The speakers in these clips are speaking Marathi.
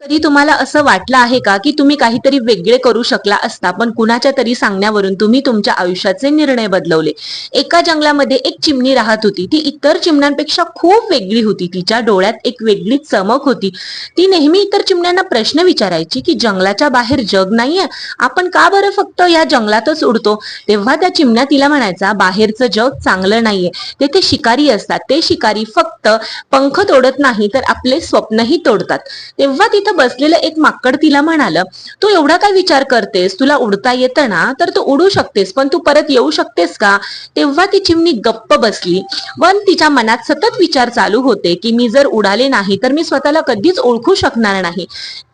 कधी तुम्हाला असं वाटलं आहे का की तुम्ही काहीतरी वेगळे करू शकला असता, पण कुणाच्या तरी सांगण्यावरून तुम्ही तुमच्या आयुष्याचे निर्णय बदलवले? एका जंगलामध्ये एक चिमणी राहत होती. ती इतर चिमण्यांपेक्षा खूप वेगळी होती. तिच्या डोळ्यात एक वेगळीच चमक होती. ती नेहमी इतर चिमण्यांना प्रश्न विचारायची की जंगलाच्या बाहेर जग नाहीये, आपण का बरं फक्त या जंगलातच उडतो? तेव्हा त्या चिमण्या तिला म्हणायचा, बाहेरचं जग चांगलं नाहीये, तेथे शिकारी असतात. ते शिकारी फक्त पंख तोडत नाही तर आपले स्वप्नही तोडतात. तेव्हा तिथं बसलेलं एक माकड तिला म्हणालं, तू एवढा काय विचार करतेस? तुला उडता येतं ना, तर तू उडू शकतेस, पण तू परत येऊ शकतेस का? तेव्हा ती चिमणी गप्प बसली. पण तिच्या मनात सतत विचार चालू होते की मी जर उडाले नाही तर मी स्वतःला कधीच ओळखू शकणार नाही.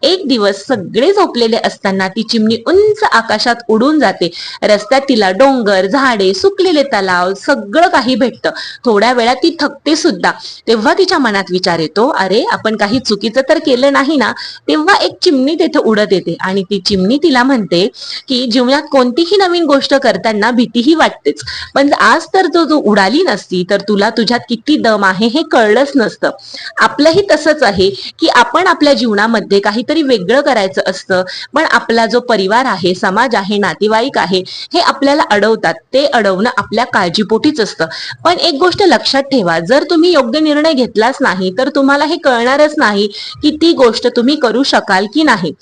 एक दिवस सगळे झोपलेले असताना ती चिमणी उंच आकाशात उडून जाते. रस्त्यात तिला डोंगर, झाडे, सुकलेले तलाव सगळं काही भेटतं. थोड्या वेळात ती थकते सुद्धा. तेव्हा तिच्या मनात विचार येतो, अरे आपण काही चुकीचं तर केलं नाही ना? तेव्हा एक चिमणी तेथे उडत येते आणि ती चिमणी तिला म्हणते की जीवनात कोणतीही नवीन गोष्ट करताना भीतीही वाटतेच, पण आज तर तू उडाली नसती तर तुला तुझ्यात किती दम आहे हे कळलंच नसतं. आपलंही तसंच आहे की आपण आपल्या जीवनामध्ये काहीतरी वेगळं करायचं असतं, पण आपला जो परिवार आहे, समाज आहे, नातेवाईक आहे, हे आपल्याला अडवतात. ते अडवणं आपल्या काळजीपोटीच असतं. पण एक गोष्ट लक्षात ठेवा, जर तुम्ही योग्य निर्णय घेतलाच नाही तर तुम्हाला हे कळणारच नाही की ती गोष्ट तुम्ही करू शकाल की नाही.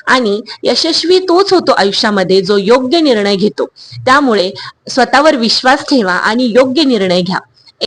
आणि यशस्वी तोच होतो आयुष्यामध्ये जो योग्य निर्णय घेतो. त्यामुळे स्वतःवर विश्वास ठेवा आणि योग्य निर्णय घ्या.